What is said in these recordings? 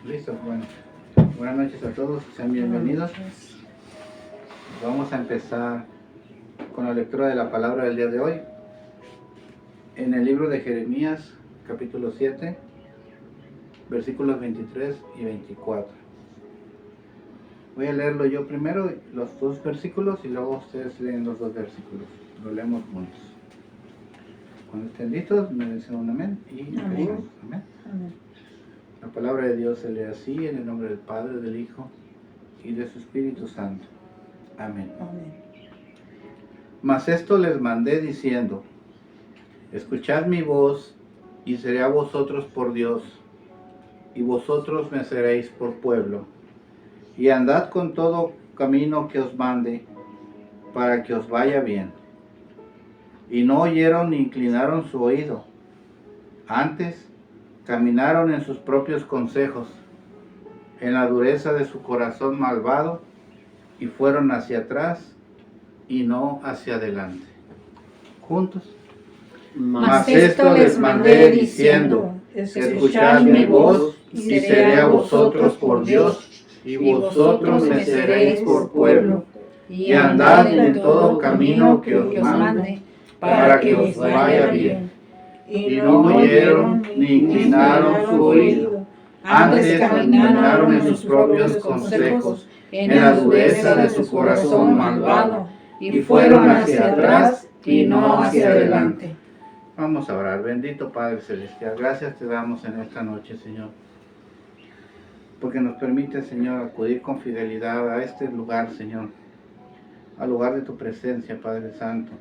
Listo, bueno. Buenas noches a todos, sean bienvenidos. Vamos a empezar con la lectura de la palabra del día de hoy. En el libro de Jeremías, capítulo 7, versículos 23 y 24. Voy a leerlo yo primero, los dos versículos, y luego ustedes leen los dos versículos. Lo leemos juntos. Cuando estén listos, me dicen un amén y empezamos. Amén. Amén. La palabra de Dios se lee así, en el nombre del Padre, del Hijo y de su Espíritu Santo. Amén. Amén. Mas esto les mandé diciendo: escuchad mi voz, y seré a vosotros por Dios, y vosotros me seréis por pueblo. Y andad con todo camino que os mande, para que os vaya bien. Y no oyeron ni inclinaron su oído. Antes caminaron en sus propios consejos, en la dureza de su corazón malvado, y fueron hacia atrás y no hacia adelante. Juntos. Mas esto les mandé diciendo: escuchad mi voz, y seré a vosotros por Dios, y vosotros me seréis por pueblo. Y andad en todo camino que os mande, para que os vaya bien. Y no oyeron ni inclinaron su oído. Antes caminaron en sus propios consejos, en la dureza de su corazón malvado, y fueron hacia atrás y no hacia adelante. Vamos a orar. Bendito Padre Celestial, gracias te damos en esta noche, Señor, porque nos permite, Señor, acudir con fidelidad a este lugar, Señor, al lugar de tu presencia, Padre Santo,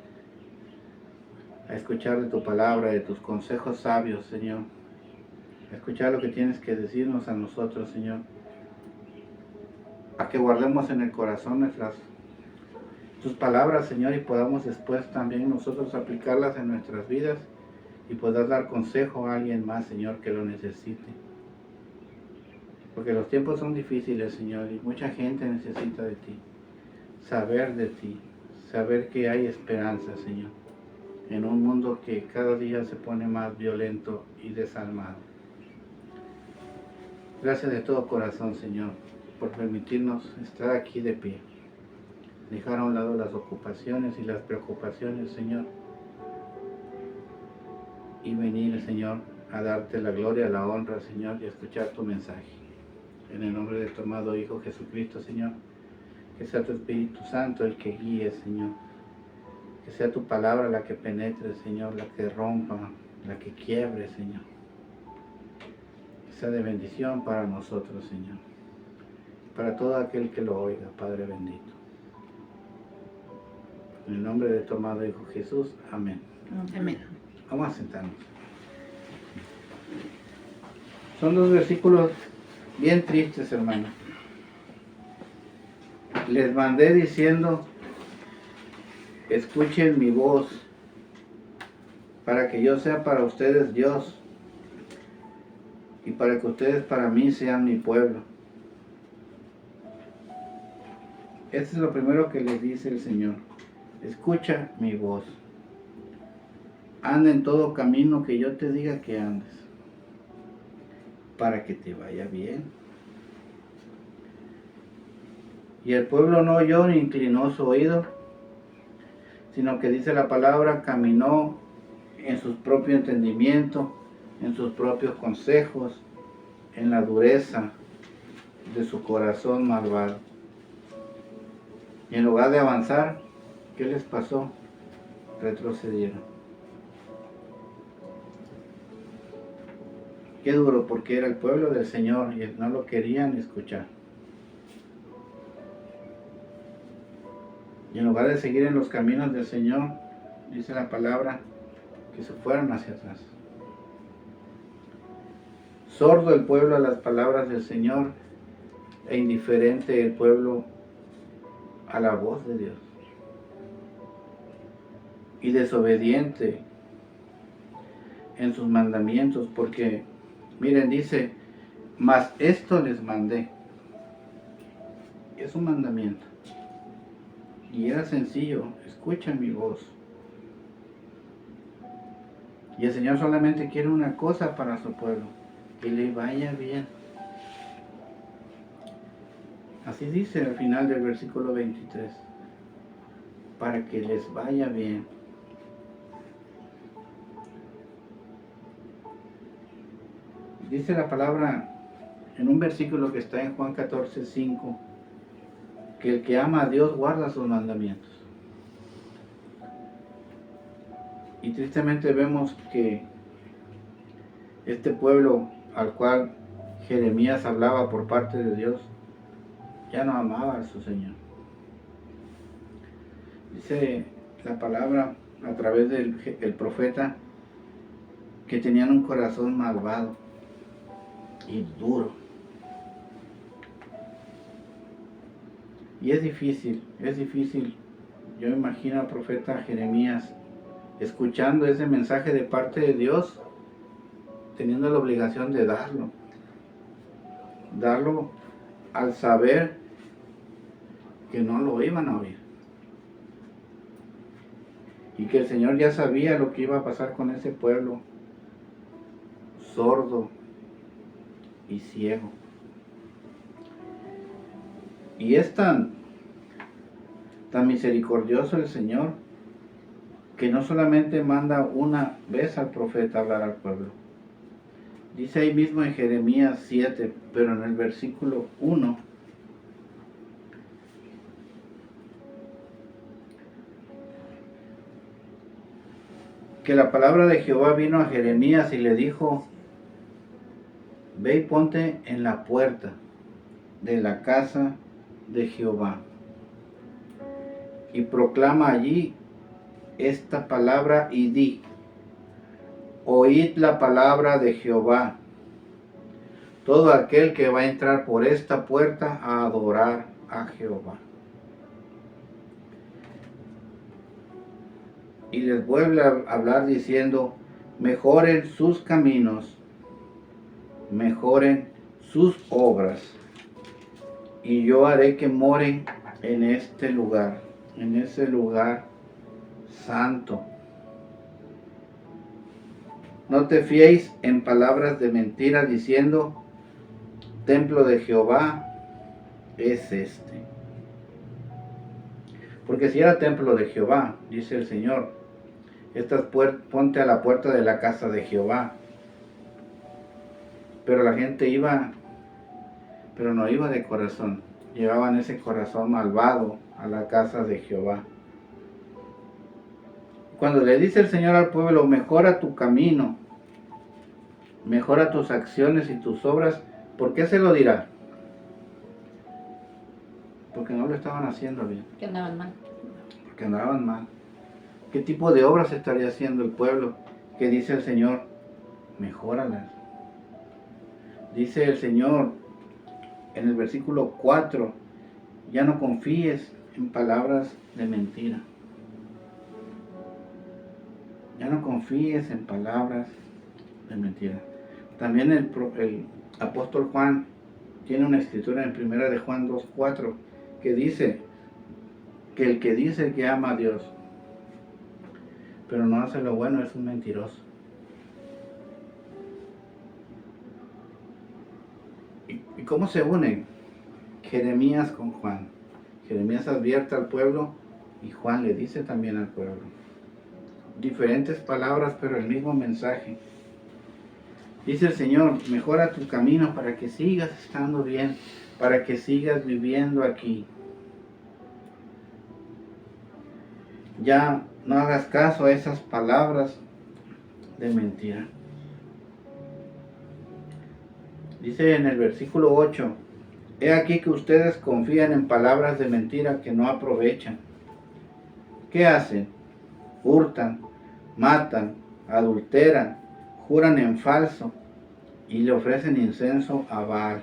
a escuchar de tu palabra, de tus consejos sabios, Señor, a escuchar lo que tienes que decirnos a nosotros, Señor, a que guardemos en el corazón tus palabras, Señor, y podamos después también nosotros aplicarlas en nuestras vidas y poder dar consejo a alguien más, Señor, que lo necesite. Porque los tiempos son difíciles, Señor, y mucha gente necesita de ti, saber que hay esperanza, Señor, en un mundo que cada día se pone más violento y desalmado. Gracias de todo corazón, Señor, por permitirnos estar aquí de pie. Dejar a un lado las ocupaciones y las preocupaciones, Señor, y venir, Señor, a darte la gloria, la honra, Señor, y a escuchar tu mensaje. En el nombre de tu amado Hijo Jesucristo, Señor, que sea tu Espíritu Santo el que guíe, Señor, que sea tu palabra la que penetre, Señor, la que rompa, la que quiebre, Señor, que sea de bendición para nosotros, Señor, para todo aquel que lo oiga, Padre bendito. En el nombre de tu amado Hijo Jesús, amén. Amén. Vamos a sentarnos. Son dos versículos bien tristes, hermano. Les mandé diciendo: escuchen mi voz, para que yo sea para ustedes Dios, y para que ustedes para mí sean mi pueblo. Este es lo primero que les dice el Señor: escucha mi voz. Anda en todo camino que yo te diga que andes, para que te vaya bien. Y el pueblo no oyó ni inclinó su oído, sino que dice la palabra, caminó en su propio entendimiento, en sus propios consejos, en la dureza de su corazón malvado. Y en lugar de avanzar, ¿qué les pasó? Retrocedieron. Qué duro, porque era el pueblo del Señor y no lo querían escuchar. Y en lugar de seguir en los caminos del Señor, dice la palabra, que se fueron hacia atrás. Sordo el pueblo a las palabras del Señor e indiferente el pueblo a la voz de Dios. Y desobediente en sus mandamientos, porque miren, dice, mas esto les mandé. Es un mandamiento. Y era sencillo: escuchen mi voz. Y el Señor solamente quiere una cosa para su pueblo: que le vaya bien. Así dice al final del versículo 23. Para que les vaya bien. Dice la palabra en un versículo que está en Juan 14:5, que el que ama a Dios guarda sus mandamientos. Y tristemente vemos que este pueblo al cual Jeremías hablaba por parte de Dios, ya no amaba a su Señor. Dice la palabra a través del profeta que tenían un corazón malvado y duro. Y es difícil. Yo imagino al profeta Jeremías escuchando ese mensaje de parte de Dios, teniendo la obligación de darlo al saber que no lo iban a oír. Y que el Señor ya sabía lo que iba a pasar con ese pueblo sordo y ciego. Y es tan misericordioso el Señor que no solamente manda una vez al profeta a hablar al pueblo. Dice ahí mismo en Jeremías 7, pero en el versículo 1, que la palabra de Jehová vino a Jeremías y le dijo: ve y ponte en la puerta de la casa de Jehová y proclama allí esta palabra y di: oíd la palabra de Jehová, todo aquel que va a entrar por esta puerta a adorar a Jehová. Y les vuelve a hablar diciendo: mejoren sus caminos, mejoren sus obras, y yo haré que moren en este lugar, en ese lugar santo. No te fiéis en palabras de mentira diciendo: templo de Jehová es este. Porque si era templo de Jehová, dice el Señor, ponte a la puerta de la casa de Jehová. Pero la gente iba, pero no iba de corazón. Llevaban ese corazón malvado a la casa de Jehová. Cuando le dice el Señor al pueblo: mejora tu camino, mejora tus acciones y tus obras, ¿por qué se lo dirá? Porque no lo estaban haciendo bien. Que andaban mal. Porque andaban mal. ¿Qué tipo de obras estaría haciendo el pueblo? Que dice el Señor: mejóralas. Dice el Señor en el versículo 4: ya no confíes en palabras de mentira. Ya no confíes en palabras de mentira. También el apóstol Juan tiene una escritura en 1 de Juan 2:4 que dice que el que dice que ama a Dios pero no hace lo bueno es un mentiroso. ¿Y cómo se unen Jeremías con Juan? Jeremías advierte al pueblo y Juan le dice también al pueblo. Diferentes palabras, pero el mismo mensaje. Dice el Señor: mejora tu camino para que sigas estando bien, para que sigas viviendo aquí. Ya no hagas caso a esas palabras de mentira. Dice en el versículo 8: he aquí que ustedes confían en palabras de mentira que no aprovechan. ¿Qué hacen? Hurtan, matan, adulteran, juran en falso y le ofrecen incienso a Baal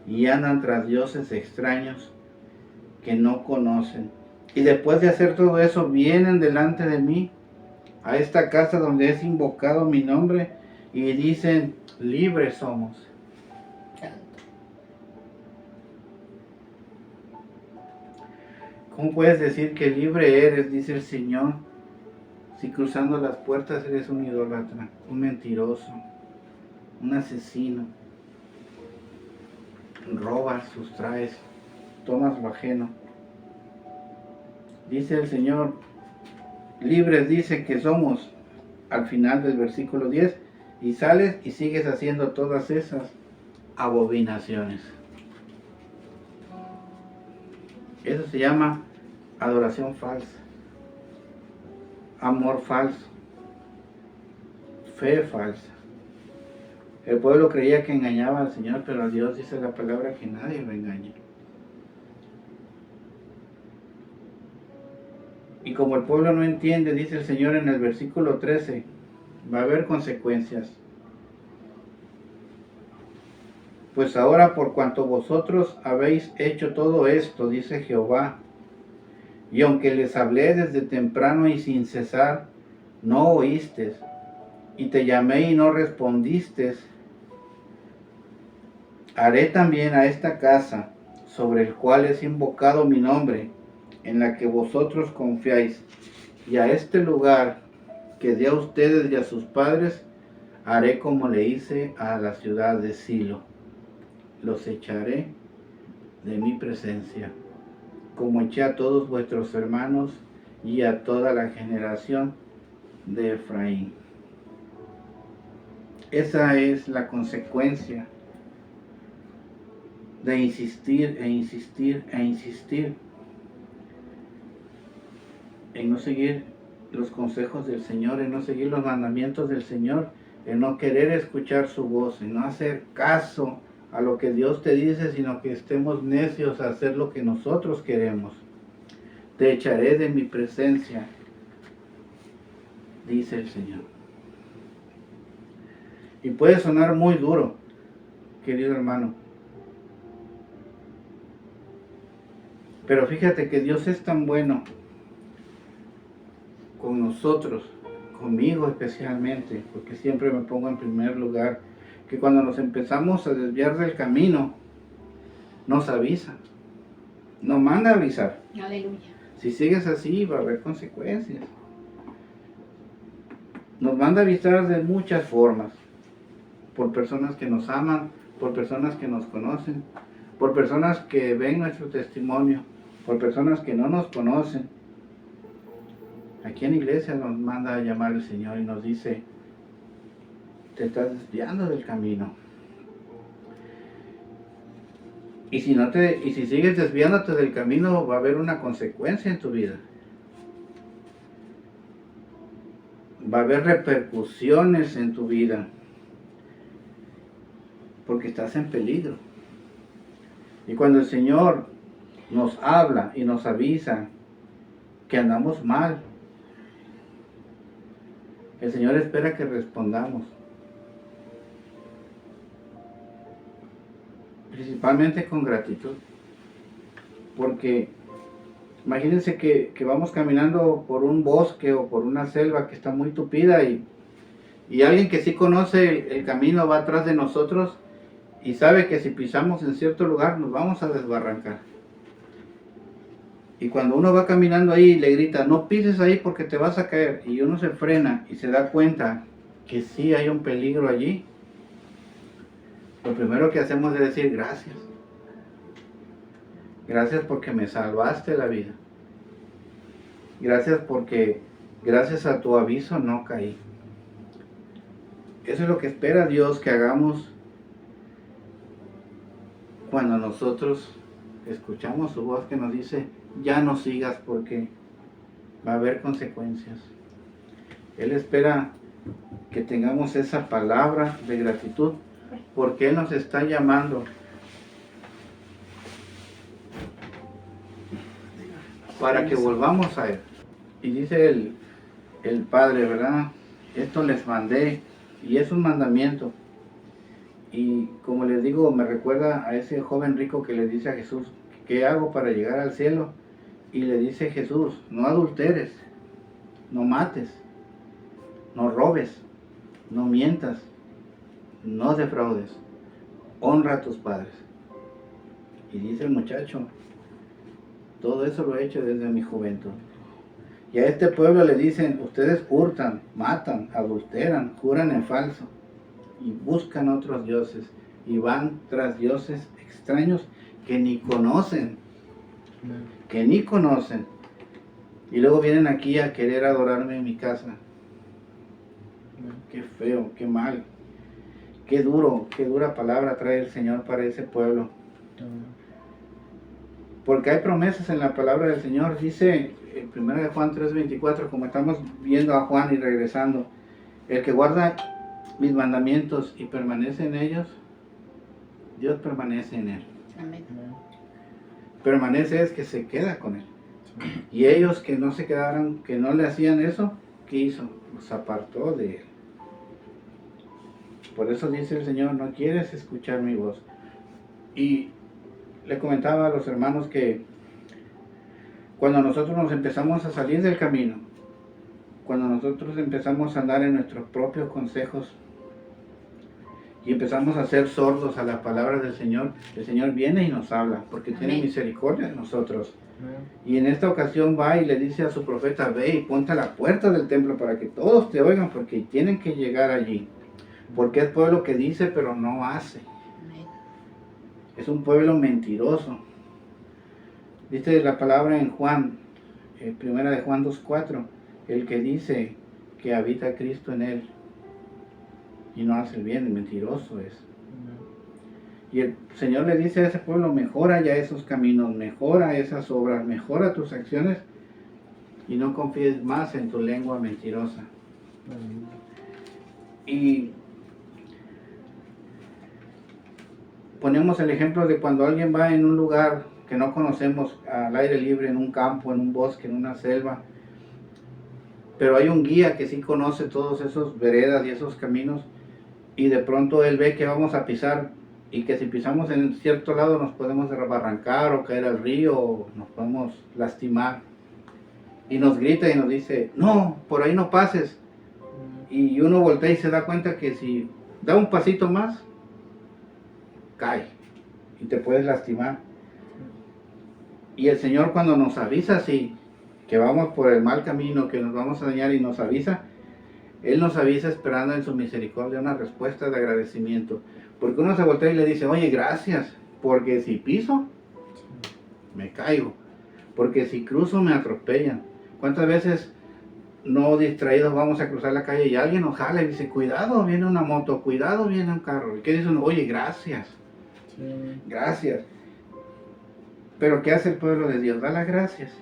y andan tras dioses extraños que no conocen. Y después de hacer todo eso, vienen delante de mí a esta casa donde es invocado mi nombre y dicen: libres somos. ¿Cómo puedes decir que libre eres, dice el Señor, si cruzando las puertas eres un idólatra, un mentiroso, un asesino, robas, sustraes, tomas lo ajeno. Dice el Señor, libres dice que somos, al final del versículo 10, y sales y sigues haciendo todas esas abominaciones. Eso se llama adoración falsa, amor falso, fe falsa. El pueblo creía que engañaba al Señor, pero Dios dice la palabra que nadie lo engaña. Y como el pueblo no entiende, dice el Señor en el versículo 13, va a haber consecuencias. Pues ahora por cuanto vosotros habéis hecho todo esto, dice Jehová, y aunque les hablé desde temprano y sin cesar, no oístes, y te llamé y no respondiste, haré también a esta casa, sobre el cual es invocado mi nombre, en la que vosotros confiáis, y a este lugar que di a ustedes y a sus padres, haré como le hice a la ciudad de Silo. Los echaré de mi presencia, como eché a todos vuestros hermanos y a toda la generación de Efraín. Esa es la consecuencia de insistir e insistir e insistir en no seguir los consejos del Señor, en no seguir los mandamientos del Señor, en no querer escuchar su voz, en no hacer caso a lo que Dios te dice, sino que estemos necios a hacer lo que nosotros queremos. Te echaré de mi presencia, dice el Señor. Y puede sonar muy duro, querido hermano, pero fíjate que Dios es tan bueno con nosotros, conmigo especialmente, porque siempre me pongo en primer lugar, que cuando nos empezamos a desviar del camino, nos avisa, nos manda a avisar. Aleluya. Si sigues así, va a haber consecuencias. Nos manda a avisar de muchas formas, por personas que nos aman, por personas que nos conocen, por personas que ven nuestro testimonio, por personas que no nos conocen. Aquí en la iglesia nos manda a llamar el Señor y nos dice, te estás desviando del camino. Y si sigues desviándote del camino, va a haber una consecuencia en tu vida. Va a haber repercusiones en tu vida. Porque estás en peligro. Y cuando el Señor nos habla y nos avisa que andamos mal, el Señor espera que respondamos. Principalmente con gratitud. Porque imagínense que vamos caminando por un bosque o por una selva que está muy tupida y alguien que sí conoce el camino va atrás de nosotros y sabe que si pisamos en cierto lugar nos vamos a desbarrancar. Y cuando uno va caminando ahí y le grita, no pises ahí porque te vas a caer, y uno se frena y se da cuenta que sí hay un peligro allí, lo primero que hacemos es decir gracias. Gracias porque me salvaste la vida. Gracias porque gracias a tu aviso no caí. Eso es lo que espera Dios que hagamos cuando nosotros escuchamos su voz que nos dice, ya no sigas porque va a haber consecuencias. Él espera que tengamos esa palabra de gratitud porque Él nos está llamando para que volvamos a Él. Y dice el Padre, ¿verdad? Esto les mandé, y es un mandamiento. Y como les digo, me recuerda a ese joven rico que le dice a Jesús, ¿qué hago para llegar al cielo? Y le dice Jesús, no adulteres, no mates, no robes, no mientas, no defraudes, honra a tus padres. Y dice el muchacho, todo eso lo he hecho desde mi juventud. Y a este pueblo le dicen, ustedes hurtan, matan, adulteran, juran en falso y buscan otros dioses y van tras dioses extraños que ni conocen. que ni conocen, y luego vienen aquí a querer adorarme en mi casa. Qué feo, qué mal, qué dura palabra trae el Señor para ese pueblo. Porque hay promesas en la palabra del Señor. Dice en 1 Juan 3:24, como estamos viendo a Juan y regresando, el que guarda mis mandamientos y permanece en ellos, Dios permanece en él. Amén. Permanece es que se queda con él. Y ellos que no se quedaron, que no le hacían eso, ¿qué hizo? Los apartó de él. Por eso dice el Señor, no quieres escuchar mi voz. Y le comentaba a los hermanos que cuando nosotros nos empezamos a salir del camino, cuando nosotros empezamos a andar en nuestros propios consejos y empezamos a ser sordos a las palabras del Señor, el Señor viene y nos habla, porque tiene Amén. misericordia de nosotros. Y en esta ocasión va y le dice a su profeta, ve y ponte a la puerta del templo para que todos te oigan, porque tienen que llegar allí. Porque es pueblo que dice pero no hace. Amén. Es un pueblo mentiroso. Dice la palabra en Juan, primera de Juan 2:4, el que dice que habita Cristo en él y no hace el bien, mentiroso es. Y el Señor le dice a ese pueblo, mejora ya esos caminos, mejora esas obras, mejora tus acciones y no confíes más en tu lengua mentirosa. Y ponemos el ejemplo de cuando alguien va en un lugar que no conocemos, al aire libre, en un campo, en un bosque, en una selva, pero hay un guía que sí conoce todos esos veredas y esos caminos, y de pronto él ve que vamos a pisar y que si pisamos en cierto lado nos podemos barrancar o caer al río o nos podemos lastimar, y nos grita y nos dice, no, por ahí no pases, y uno voltea y se da cuenta que si da un pasito más cae y te puedes lastimar. Y el Señor, cuando nos avisa así, que vamos por el mal camino, que nos vamos a dañar y nos avisa, Él nos avisa esperando en su misericordia una respuesta de agradecimiento. Porque uno se voltea y le dice, oye, gracias, porque si piso, me caigo. Porque si cruzo, me atropellan. ¿Cuántas veces no distraídos vamos a cruzar la calle y alguien nos jala y dice, cuidado, viene una moto, cuidado, viene un carro? ¿Y qué dice uno? Oye, gracias, gracias. Pero ¿qué hace el pueblo de Dios? Da las gracias.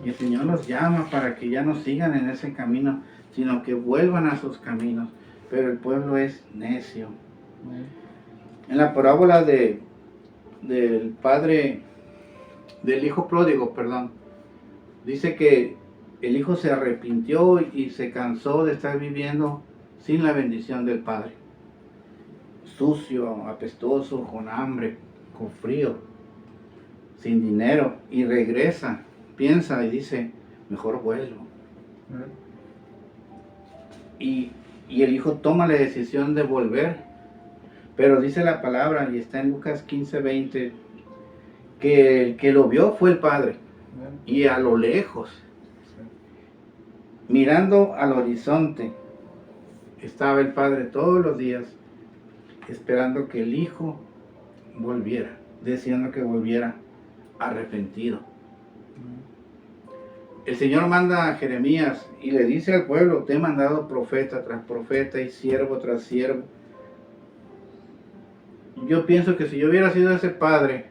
Y el Señor los llama para que ya no sigan en ese camino, sino que vuelvan a sus caminos. Pero el pueblo es necio. En la parábola del hijo pródigo, dice que el hijo se arrepintió y se cansó de estar viviendo sin la bendición del padre. Sucio, apestoso, con hambre, con frío, sin dinero, y regresa, piensa y dice, mejor vuelvo. Y el hijo toma la decisión de volver, pero dice la palabra, y está en Lucas 15:20, que el que lo vio fue el padre, y a lo lejos, mirando al horizonte, estaba el padre todos los días, esperando que el hijo volviera, deseando que volviera arrepentido. El Señor manda a Jeremías y le dice al pueblo, te he mandado profeta tras profeta y siervo tras siervo. Yo pienso que si yo hubiera sido ese padre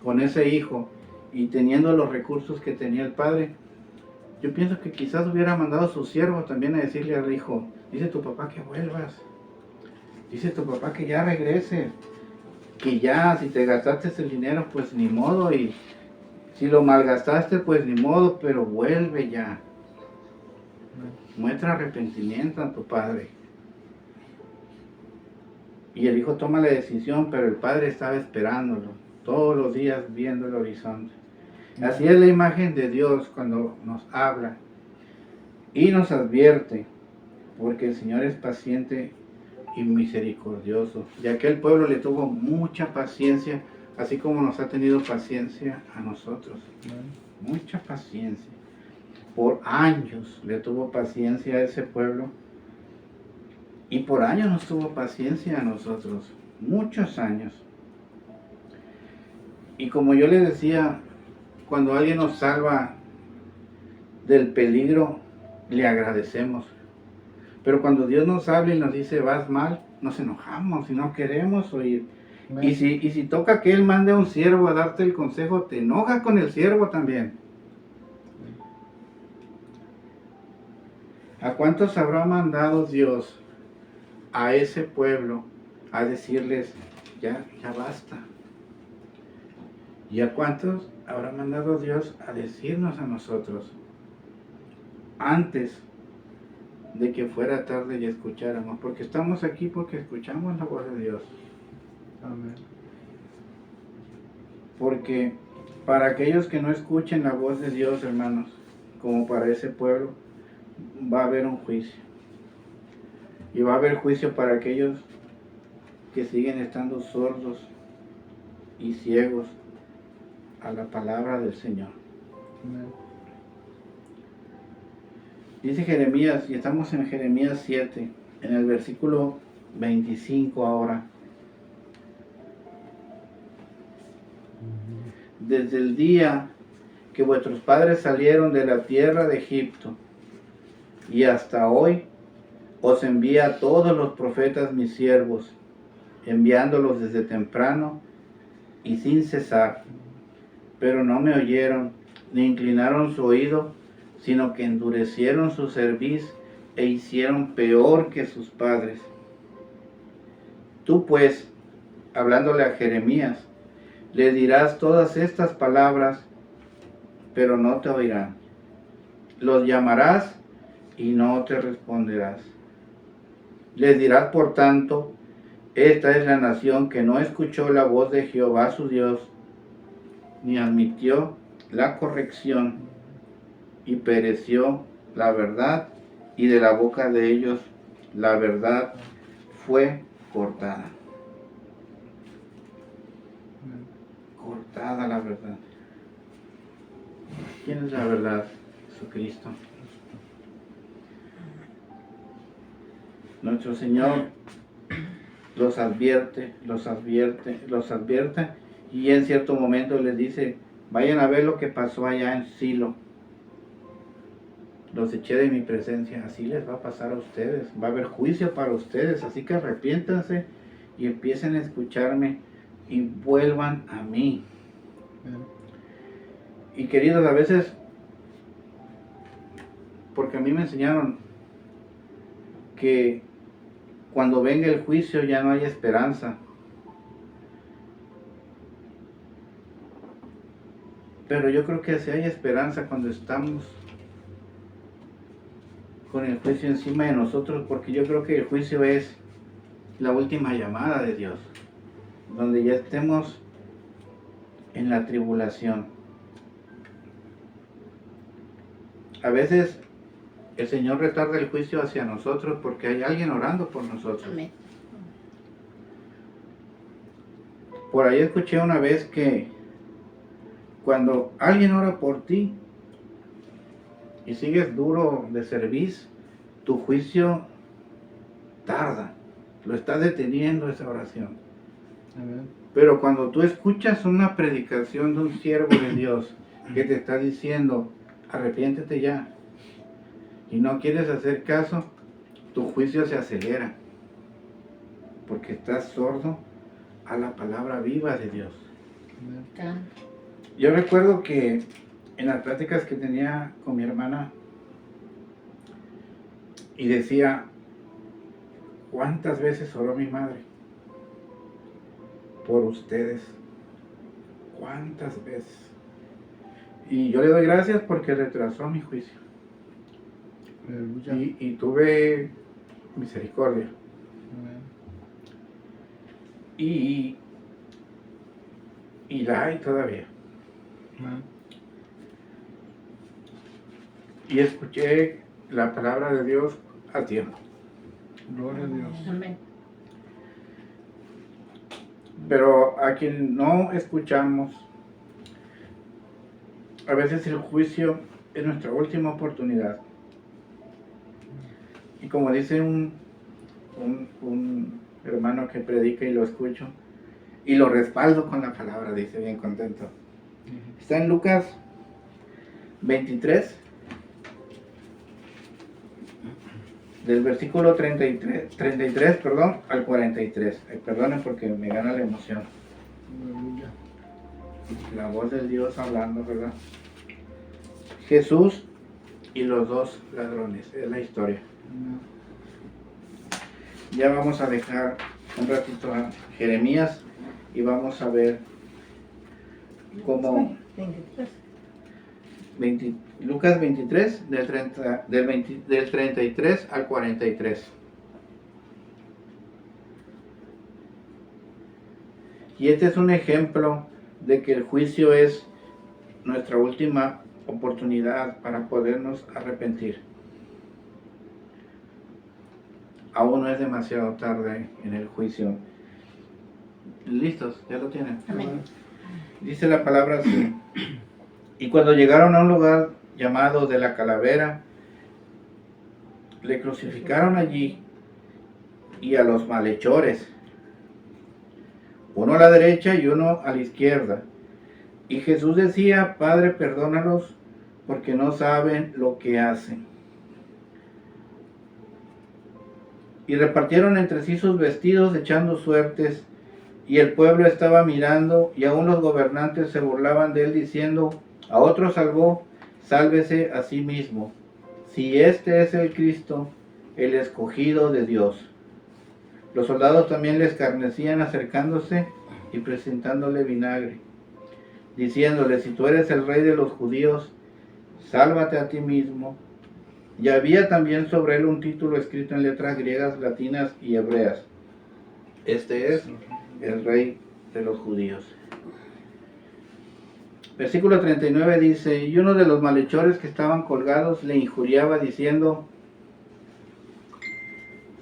con ese hijo y teniendo los recursos que tenía el padre, yo pienso que quizás hubiera mandado a sus siervos también a decirle al hijo, dice tu papá que vuelvas, dice tu papá que ya regrese, que ya si te gastaste el dinero pues ni modo, y si lo malgastaste pues ni modo, pero vuelve ya, muestra arrepentimiento a tu padre. Y el hijo toma la decisión, pero el padre estaba esperándolo todos los días, viendo el horizonte. Así es la imagen de Dios cuando nos habla y nos advierte, porque el Señor es paciente y misericordioso. Y aquel pueblo le tuvo mucha paciencia, así como nos ha tenido paciencia a nosotros. Mucha paciencia. Por años le tuvo paciencia a ese pueblo, y por años nos tuvo paciencia a nosotros. Muchos años. Y como yo les decía, cuando alguien nos salva del peligro, le agradecemos. Pero cuando Dios nos habla y nos dice vas mal, nos enojamos y no queremos oír. Y si toca que Él mande a un siervo a darte el consejo, te enojas con el siervo también. ¿A cuántos habrá mandado Dios a ese pueblo a decirles, ya basta? ¿Y a cuántos habrá mandado Dios a decirnos a nosotros antes de que fuera tarde y escucháramos? Porque estamos aquí porque escuchamos la voz de Dios. Amén. Porque para aquellos que no escuchen la voz de Dios, hermanos, como para ese pueblo, va a haber un juicio. Y va a haber juicio para aquellos que siguen estando sordos y ciegos a la palabra del Señor. Amén. Dice Jeremías, y estamos en Jeremías 7, en el versículo 25 ahora. Desde el día que vuestros padres salieron de la tierra de Egipto y hasta hoy os envía a todos los profetas mis siervos, enviándolos desde temprano y sin cesar. Pero no me oyeron, ni inclinaron su oído, sino que endurecieron su cerviz e hicieron peor que sus padres. Tú pues, hablándole a Jeremías, le dirás todas estas palabras, pero no te oirán. Los llamarás y no te responderás. Les dirás, por tanto, esta es la nación que no escuchó la voz de Jehová su Dios, ni admitió la corrección, y pereció la verdad, y de la boca de ellos la verdad fue cortada. Cortada la verdad. ¿Quién es la verdad? Jesucristo. Nuestro Señor los advierte, y en cierto momento les dice, vayan a ver lo que pasó allá en Silo. Los eché de mi presencia, así les va a pasar a ustedes, va a haber juicio para ustedes, así que arrepiéntanse y empiecen a escucharme y vuelvan a mí. Y queridos, a veces, porque a mí me enseñaron que cuando venga el juicio ya no hay esperanza. Pero yo creo que sí hay esperanza cuando estamos con el juicio encima de nosotros, porque yo creo que el juicio es la última llamada de Dios, donde ya estemos en la tribulación. A veces el Señor retarda el juicio hacia nosotros porque hay alguien orando por nosotros. Amén. Por ahí escuché una vez que cuando alguien ora por ti y sigues duro de servicio, tu juicio tarda, lo está deteniendo esa oración. Amén. Pero cuando tú escuchas una predicación de un siervo de Dios que te está diciendo, arrepiéntete ya, y no quieres hacer caso, tu juicio se acelera, porque estás sordo a la palabra viva de Dios. Amén. Yo recuerdo que en las pláticas que tenía con mi hermana, y decía, ¿cuántas veces oró mi madre por ustedes? ¿Cuántas veces? Y yo le doy gracias porque retrasó mi juicio. Aleluya. Y tuve misericordia. Amén. Y la hay todavía. Amén. Y escuché la palabra de Dios a tiempo. Gloria a Dios. Amén. Pero a quien no escuchamos, a veces el juicio es nuestra última oportunidad. Y como dice un hermano que predica y lo escucho, Y lo respaldo con la palabra, dice bien contento. Está en Lucas 23, del versículo 33 al 43. Perdonen porque me gana la emoción. La voz de Dios hablando, ¿verdad? Jesús y los dos ladrones, es la historia. Ya vamos a dejar un ratito a Jeremías y vamos a ver cómo Lucas 23 del 33 al 43. Y este es un ejemplo de que el juicio es nuestra última oportunidad para podernos arrepentir. Aún no es demasiado tarde en el juicio. ¿Listos? ¿Ya lo tienen? Amén. Dice la palabra así. Y cuando llegaron a un lugar llamado de la Calavera, le crucificaron allí y a los malhechores, uno a la derecha y uno a la izquierda. Y Jesús decía: Padre, perdónalos, porque no saben lo que hacen. Y repartieron entre sí sus vestidos, echando suertes, y el pueblo estaba mirando, y aún los gobernantes se burlaban de él, diciendo: a otro salvó, sálvese a sí mismo, si este es el Cristo, el escogido de Dios. Los soldados también le escarnecían, acercándose y presentándole vinagre, diciéndole: si tú eres el rey de los judíos, sálvate a ti mismo. Y había también sobre él un título escrito en letras griegas, latinas y hebreas: este es el rey de los judíos. Versículo 39 dice: y uno de los malhechores que estaban colgados le injuriaba, diciendo: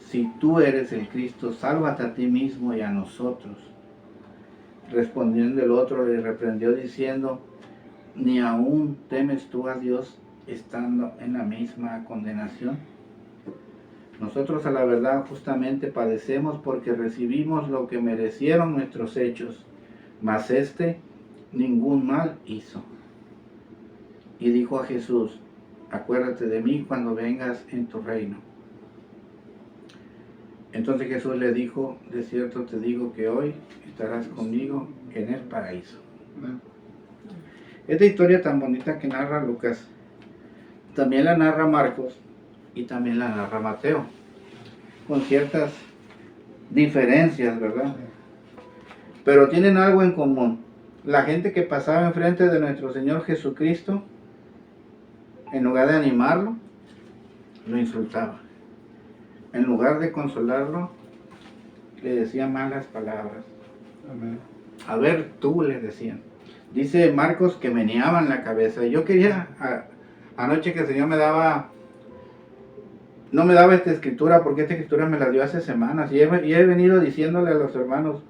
si tú eres el Cristo, sálvate a ti mismo y a nosotros. Respondiendo el otro, le reprendió diciendo: ¿ni aún temes tú a Dios, estando en la misma condenación? Nosotros a la verdad justamente padecemos, porque recibimos lo que merecieron nuestros hechos, mas este ningún mal hizo. Y dijo a Jesús: acuérdate de mí cuando vengas en tu reino. Entonces Jesús le dijo: de cierto te digo que hoy estarás conmigo en el paraíso. Esta historia tan bonita que narra Lucas, también la narra Marcos y también la narra Mateo, con ciertas diferencias, ¿verdad? Pero tienen algo en común. La gente que pasaba enfrente de nuestro Señor Jesucristo, en lugar de animarlo, lo insultaba. En lugar de consolarlo, le decía malas palabras. Amén. A ver, tú, le decían. Dice Marcos que meneaban la cabeza. Yo quería, anoche que el Señor no me daba esta escritura, porque esta escritura me la dio hace semanas. Y he venido diciéndole a los hermanos: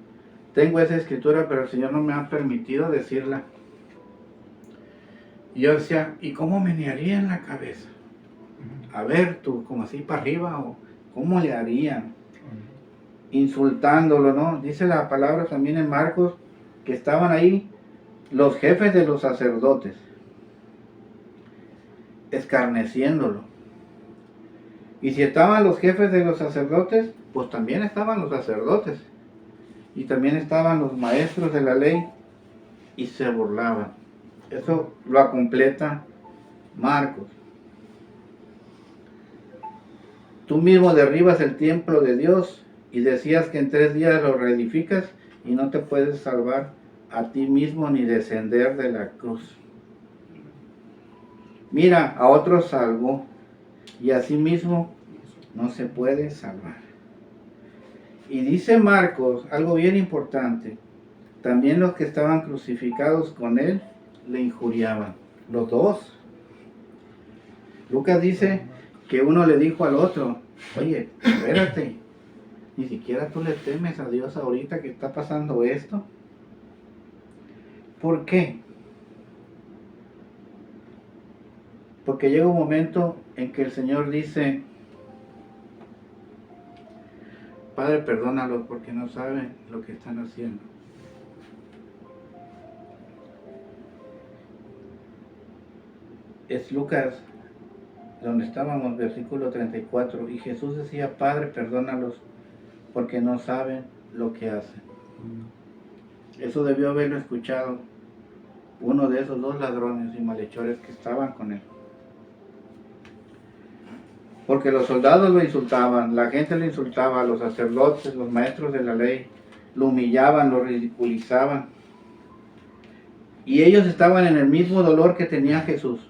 tengo esa escritura, pero el Señor no me ha permitido decirla. Y yo decía: ¿y cómo menearían la cabeza? A ver, tú, como así para arriba, o ¿cómo le harían? Insultándolo, ¿no? Dice la palabra también en Marcos que estaban ahí los jefes de los sacerdotes, escarneciéndolo. Y si estaban los jefes de los sacerdotes, pues también estaban los sacerdotes. Y también estaban los maestros de la ley, y se burlaban. Eso lo completa Marcos. Tú mismo derribas el templo de Dios y decías que en 3 días lo reedificas, y no te puedes salvar a ti mismo ni descender de la cruz. Mira, a otros salvó, y a sí mismo no se puede salvar. Y dice Marcos algo bien importante: también los que estaban crucificados con él le injuriaban. Los dos. Lucas dice que uno le dijo al otro: oye, espérate, ni siquiera tú le temes a Dios ahorita que está pasando esto. ¿Por qué? Porque llega un momento en que el Señor dice: Padre, perdónalos porque no saben lo que están haciendo. Es Lucas, donde estábamos, versículo 34. Y Jesús decía, Padre, perdónalos, porque no saben lo que hacen. Eso debió haberlo escuchado uno de esos dos ladrones y malhechores que estaban con él. Porque los soldados lo insultaban, la gente lo insultaba, los sacerdotes, los maestros de la ley, lo humillaban, lo ridiculizaban. Y ellos estaban en el mismo dolor que tenía Jesús.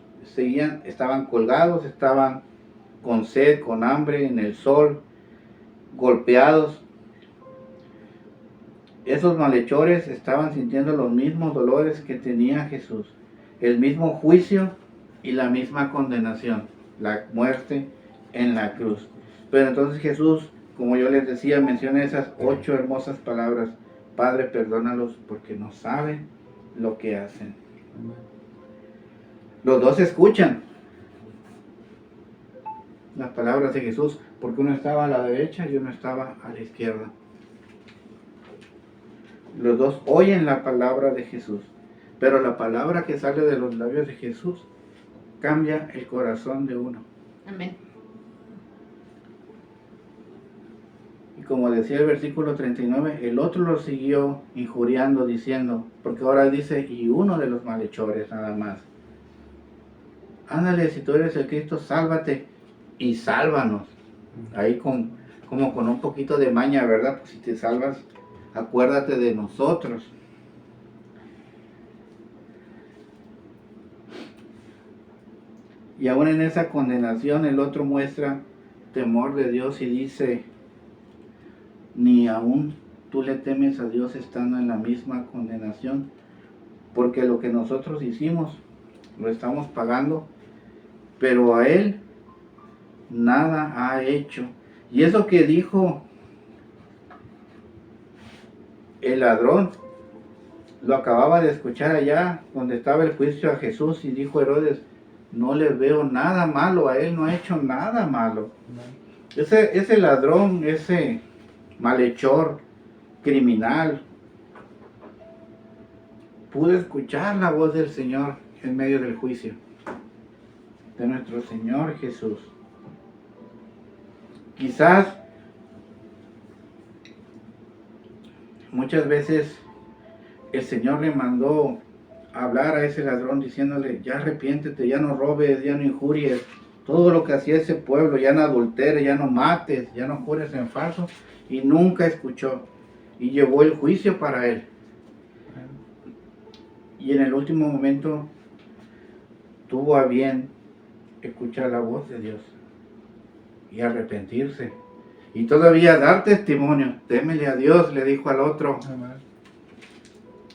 Estaban colgados, estaban con sed, con hambre, en el sol, golpeados. Esos malhechores estaban sintiendo los mismos dolores que tenía Jesús, el mismo juicio y la misma condenación, la muerte en la cruz. Pero entonces Jesús, como yo les decía, menciona esas 8 hermosas palabras: Padre, perdónalos porque no saben lo que hacen. Los dos escuchan las palabras de Jesús, porque uno estaba a la derecha y uno estaba a la izquierda. Los dos oyen la palabra de Jesús, pero la palabra que sale de los labios de Jesús cambia el corazón de uno. Amén. Y como decía el versículo 39, el otro lo siguió injuriando, diciendo, porque ahora dice, y uno de los malhechores nada más: ándale, si tú eres el Cristo, sálvate y sálvanos. Ahí como con un poquito de maña, ¿verdad? Pues si te salvas, acuérdate de nosotros. Y aún en esa condenación el otro muestra temor de Dios y dice, ni aún tú le temes a Dios estando en la misma condenación, porque lo que nosotros hicimos lo estamos pagando, pero a él nada ha hecho. Y eso que dijo el ladrón, lo acababa de escuchar allá donde estaba el juicio a Jesús, y dijo Herodes, no le veo nada malo a él, no ha hecho nada malo. Ese ladrón, ese malhechor, criminal, pudo escuchar la voz del Señor en medio del juicio de nuestro Señor Jesús. Quizás muchas veces el Señor le mandó a hablar a ese ladrón diciéndole, ya arrepiéntete, ya no robes, ya no injuries, todo lo que hacía ese pueblo, ya no adulteres, ya no mates, ya no jures en falso, y nunca escuchó, y llevó el juicio para él. Y en el último momento tuvo a bien escuchar la voz de Dios y arrepentirse, y todavía dar testimonio. Témele a Dios, le dijo al otro. Amén.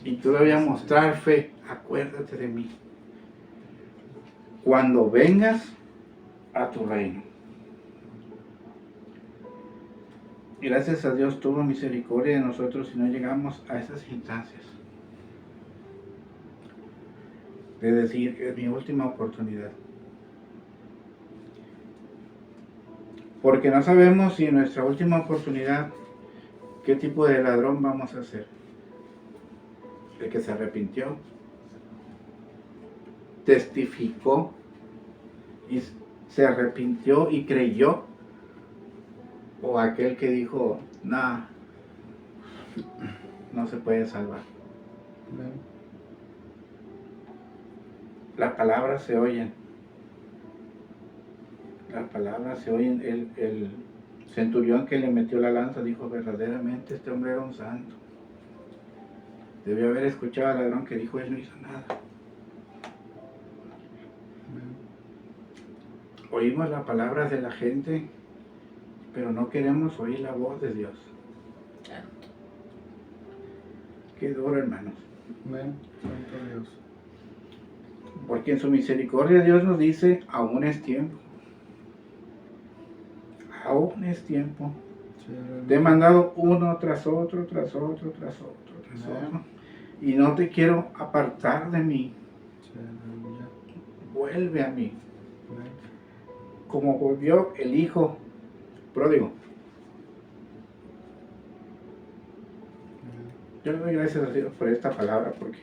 Y todavía mostrar fe. Acuérdate de mí cuando vengas a tu reino. Y gracias a Dios tuvo misericordia de nosotros y no llegamos a esas instancias de decir, es mi última oportunidad. Porque no sabemos si en nuestra última oportunidad qué tipo de ladrón vamos a ser. El que se arrepintió, testificó y se arrepintió y creyó, o aquel que dijo, no se puede salvar. Las palabras se oyen. Las palabras se oyen. El centurión que le metió la lanza dijo, verdaderamente este hombre era un santo. Debió haber escuchado al ladrón que dijo, él no hizo nada. Oímos las palabras de la gente, pero no queremos oír la voz de Dios. Qué duro, hermanos. Amén. Santo Dios. Porque en su misericordia Dios nos dice, aún es tiempo. Aún es tiempo. Te he mandado uno tras otro, tras otro, tras otro, tras otro. Y no te quiero apartar de mí. Vuelve a mí. Como volvió el hijo pródigo. Yo le doy gracias a Dios por esta palabra, porque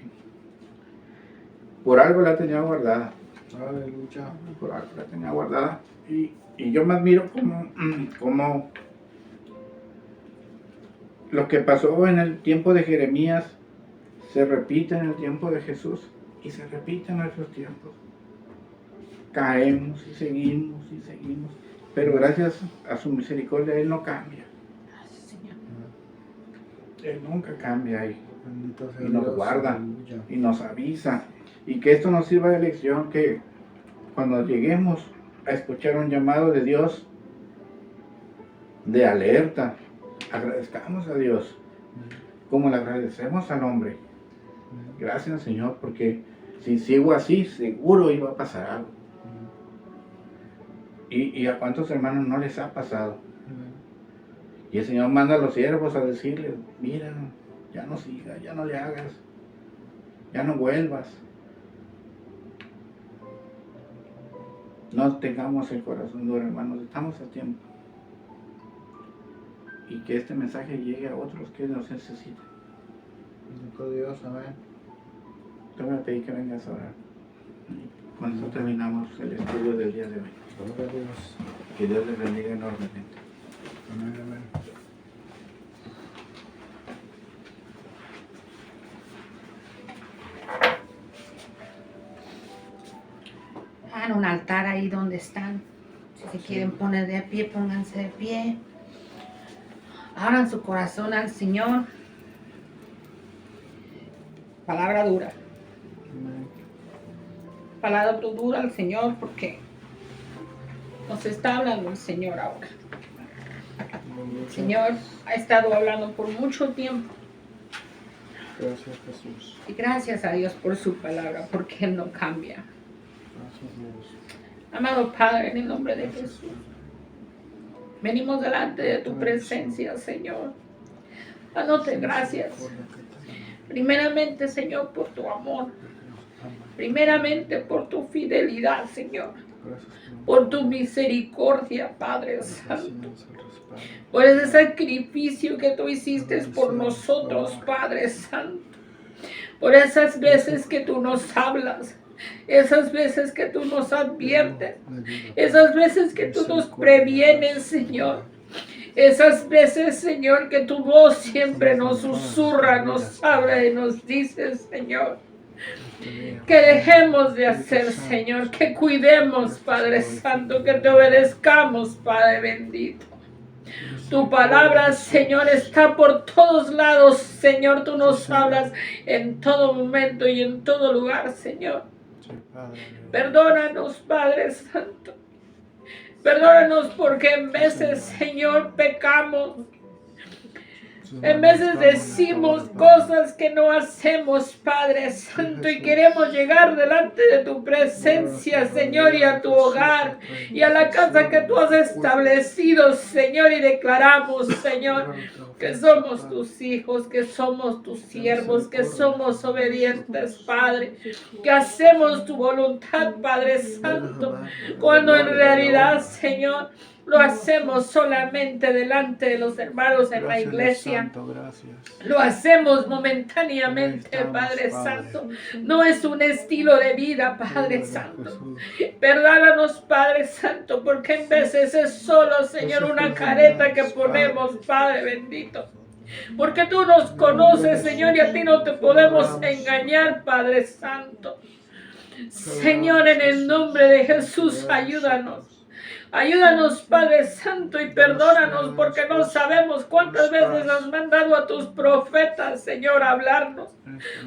por algo la tenía guardada. Aleluya. Por algo la tenía guardada. Y yo me admiro como lo que pasó en el tiempo de Jeremías se repite en el tiempo de Jesús y se repite en nuestros tiempos. Caemos y seguimos, pero gracias a su misericordia Él no cambia. Gracias, Señor. Él nunca cambia y Bendito sea Y nos Dios. guarda. Aleluya. y nos avisa. Y que esto nos sirva de lección, que cuando lleguemos a escuchar un llamado de Dios, de alerta, agradezcamos a Dios, como le agradecemos al hombre. Gracias, Señor, porque si sigo así, seguro iba a pasar algo. Y a cuántos hermanos no les ha pasado. Y el Señor manda a los siervos a decirles, mira, ya no sigas, ya no le hagas, ya no vuelvas. No tengamos el corazón duro, hermanos, estamos a tiempo. Y que este mensaje llegue a otros que nos necesiten. Bendito Dios, amén. Te voy a pedir que vengas a orar. Y con eso terminamos el estudio del día de hoy. Gloria a Dios. Que Dios les bendiga enormemente. Amén, amén. Hagan un altar ahí donde están. Si se quieren poner de pie, pónganse de pie. Abran su corazón al Señor. Palabra dura. Amén. Palabra dura al Señor porque nos está hablando el Señor ahora. El Señor ha estado hablando por mucho tiempo. Gracias, Jesús. Y gracias a Dios por su palabra, porque Él no cambia. Gracias, Dios. Amado Padre, en el nombre de Jesús, venimos delante de tu presencia, Señor, dándote gracias. Primeramente, Señor, por tu amor. Primeramente, por tu fidelidad, Señor. Por tu misericordia, Padre Santo. Por ese sacrificio que tú hiciste por nosotros, Padre Santo. Por esas veces que tú nos hablas. Esas veces que tú nos adviertes. Esas veces que tú nos previenes, Señor. Esas veces, Señor, que tu voz siempre nos susurra, nos habla y nos dice, Señor, que dejemos de hacer, Señor, que cuidemos, Padre Santo, que te obedezcamos, Padre bendito. Tu palabra, Señor, está por todos lados, Señor, tú nos hablas en todo momento y en todo lugar, Señor. Perdónanos, Padre Santo. Perdónanos porque en veces, Señor, pecamos. En veces decimos cosas que no hacemos, Padre Santo, y queremos llegar delante de tu presencia, Señor, y a tu hogar, y a la casa que tú has establecido, Señor, y declaramos, Señor, que somos tus hijos, que somos tus siervos, que somos obedientes, Padre, que hacemos tu voluntad, Padre Santo, cuando en realidad, Señor, lo hacemos solamente delante de los hermanos en la iglesia. Lo hacemos momentáneamente, Padre Santo. No es un estilo de vida, Padre Santo. Perdónanos, Padre Santo, porque en veces es solo, Señor, una careta que ponemos, Padre bendito. Porque tú nos conoces, Señor, y a ti no te podemos engañar, Padre Santo. Señor, en el nombre de Jesús, ayúdanos. Ayúdanos, Padre Santo, y perdónanos porque no sabemos cuántas veces has mandado a tus profetas, Señor, a hablarnos.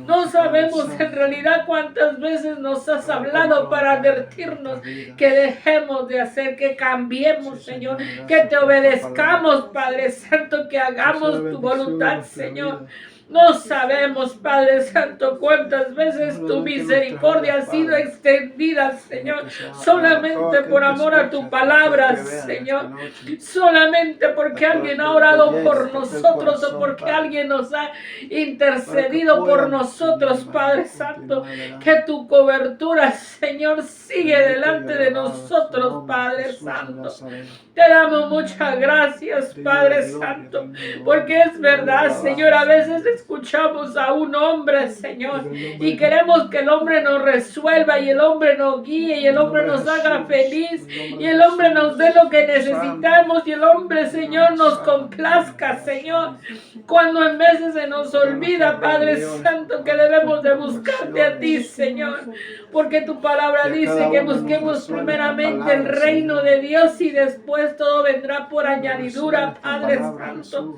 No sabemos en realidad cuántas veces nos has hablado para advertirnos que dejemos de hacer, que cambiemos, Señor, que te obedezcamos, Padre Santo, que hagamos tu voluntad, Señor. No sabemos, Padre Santo, cuántas veces tu misericordia ha sido extendida, Señor, solamente por amor a tu palabra, Señor, solamente porque alguien ha orado por nosotros o porque alguien nos ha intercedido por nosotros, Padre Santo, que tu cobertura, Señor, sigue delante de nosotros, Padre Santo. Te damos muchas gracias, Padre Santo, porque es verdad, Señor, a veces escuchamos a un hombre, Señor, y queremos que el hombre nos resuelva, y el hombre nos guíe, y el hombre nos haga feliz, y el hombre nos dé lo que necesitamos, y el hombre, Señor, nos complazca, Señor, cuando en veces se nos olvida, Padre Santo, que debemos de buscarte a ti, Señor, porque tu palabra dice que busquemos primeramente el reino de Dios y después todo vendrá por añadidura, Padre Santo.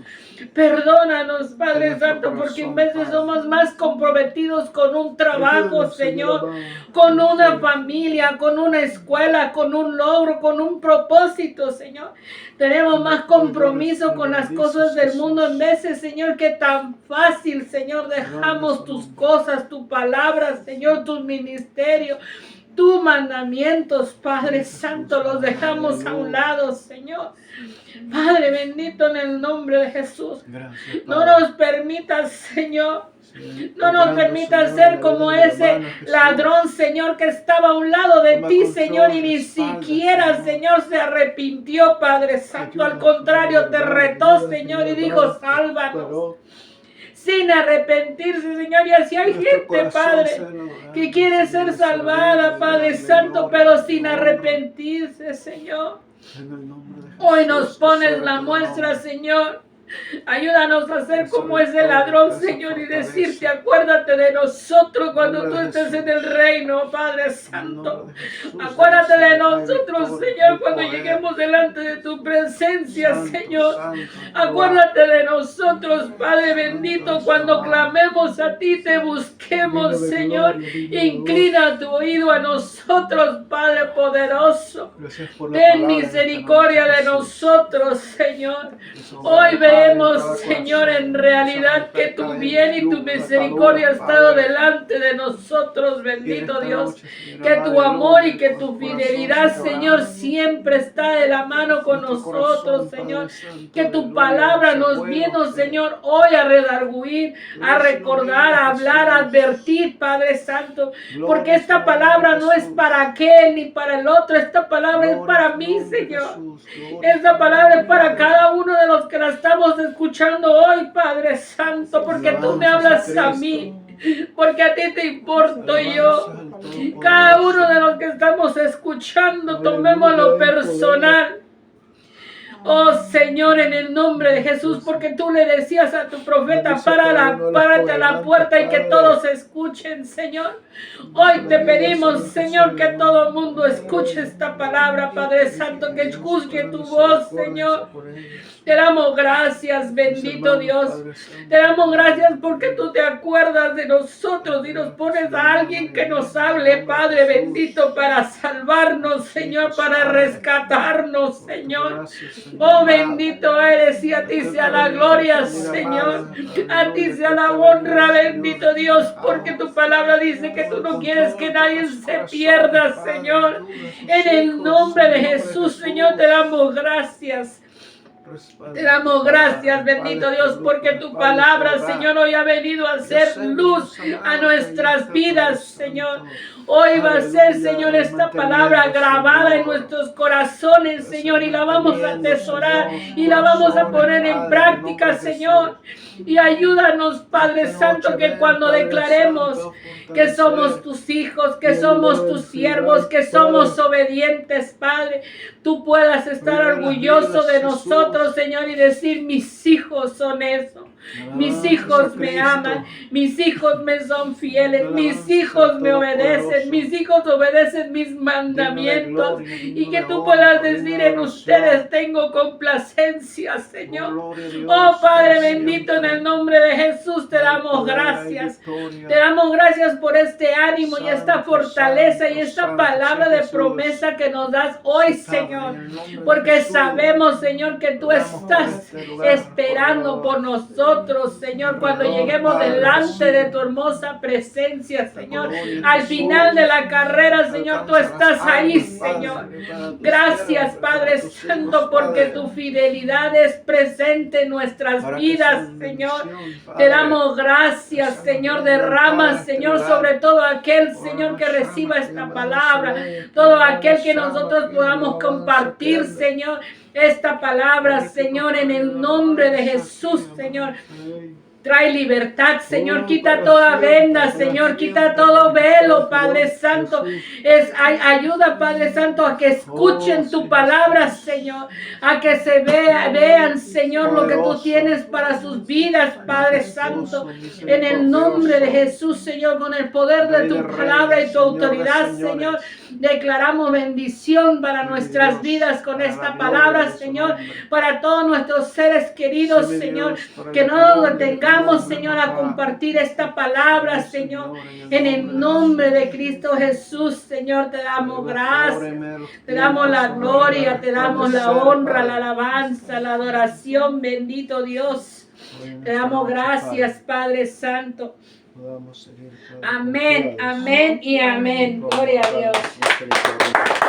Perdónanos, Padre Santo, porque en veces somos más comprometidos con un trabajo, Señor, con una familia, con una escuela, con un logro, con un propósito, Señor. Tenemos más compromiso con las cosas del mundo en veces, Señor, que tan fácil, Señor, dejamos tus cosas, tu palabra, Señor, tus ministerios, tus mandamientos, Padre Santo, los dejamos a un lado, Señor. Padre bendito, en el nombre de Jesús, no nos permitas, Señor, no nos permitas ser como ese ladrón, Señor, que estaba a un lado de ti, Señor, y ni siquiera, Señor, se arrepintió, Padre Santo. Al contrario, te retó, Señor, y dijo, sálvanos. Sin arrepentirse, Señor. Y así hay gente, Padre, que quiere ser salvada, Padre Santo, pero sin arrepentirse, Señor. Hoy nos pones la muestra, Señor. Ayúdanos a ser como ese ladrón, Señor, y decirte, acuérdate de nosotros cuando tú estés en el reino, Padre Santo. Acuérdate de nosotros, Señor, cuando lleguemos delante de tu presencia, Señor. Acuérdate de nosotros, Padre bendito, cuando clamemos a ti, te busquemos, Señor. Inclina tu oído a nosotros, Padre poderoso. Ten misericordia de nosotros, Señor. Hoy vemos, Señor, en realidad que tu bien y tu misericordia ha estado delante de nosotros, bendito Dios. Que tu amor y que tu fidelidad, Señor, siempre está de la mano con nosotros, Señor. Que tu palabra nos vino, Señor, hoy a redarguir, a recordar, a hablar, a advertir, Padre Santo. Porque esta palabra no es para aquel ni para el otro. Esta palabra es para mí, Señor. Esta palabra es para cada uno de los que la estamos escuchando hoy, Padre Santo, porque tú me hablas a mí, porque a ti te importo yo. Cada uno de los que estamos escuchando, tomémoslo personal. Oh Señor, en el nombre de Jesús, porque tú le decías a tu profeta, párate a la puerta y que todos escuchen, Señor. Hoy te pedimos, Señor, que todo el mundo escuche esta palabra, Padre Santo, que escuche tu voz, Señor. Te damos gracias, bendito Dios. Te damos gracias porque tú te acuerdas de nosotros y nos pones a alguien que nos hable, Padre bendito, para salvarnos, Señor, para rescatarnos, Señor. Oh, bendito eres y a ti sea la gloria, Señor. A ti sea la honra, bendito Dios, porque tu palabra dice que tú no quieres que nadie se pierda, Señor. En el nombre de Jesús, Señor, te damos gracias. Te damos gracias, bendito Dios, porque tu palabra, Señor, hoy ha venido a hacer luz a nuestras vidas, Señor. Hoy va a ser, Señor, esta palabra grabada en nuestros corazones, Señor, y la vamos a atesorar y la vamos a poner en práctica, Señor. Y ayúdanos, Padre Santo, que cuando declaremos que somos tus hijos, que somos tus siervos, que somos obedientes, Padre, tú puedas estar orgulloso de nosotros, Señor, y decir, mis hijos son eso. Mis hijos me aman, mis hijos me son fieles, mis hijos me obedecen, mis hijos obedecen mis mandamientos, y que tú puedas decir, en ustedes tengo complacencia, Señor. Oh Padre bendito, en el nombre de Jesús te damos gracias. Te damos gracias por este ánimo y esta fortaleza y esta palabra de promesa que nos das hoy, Señor, porque sabemos, Señor, que tú estás esperando por nosotros, Señor, cuando lleguemos delante de tu hermosa presencia, Señor. Al final de la carrera, Señor, tú estás ahí, Señor. Gracias, Padre Santo, porque tu fidelidad es presente en nuestras vidas, Señor. Te damos gracias, Señor. Derrama, Señor, sobre todo aquel, Señor, que reciba esta palabra, todo aquel que nosotros podamos compartir, Señor, esta palabra, Señor, en el nombre de Jesús, Señor. Trae libertad, Señor. Quita toda venda, Señor. Quita todo velo, Padre Santo. Ayuda, Padre Santo, a que escuchen tu palabra, Señor. A que se vean, Señor, lo que tú tienes para sus vidas, Padre Santo. En el nombre de Jesús, Señor, con el poder de tu palabra y tu autoridad, Señor, declaramos bendición para nuestras vidas con esta palabra, Señor, para todos nuestros seres queridos, Señor, que no nos detengamos, Señor, a compartir esta palabra, Señor, en el nombre de Cristo Jesús, Señor, te damos gracias, te damos la gloria, te damos la honra, la alabanza, la adoración, bendito Dios, te damos gracias, Padre Santo. Amén, amén y amén. Gloria a Dios.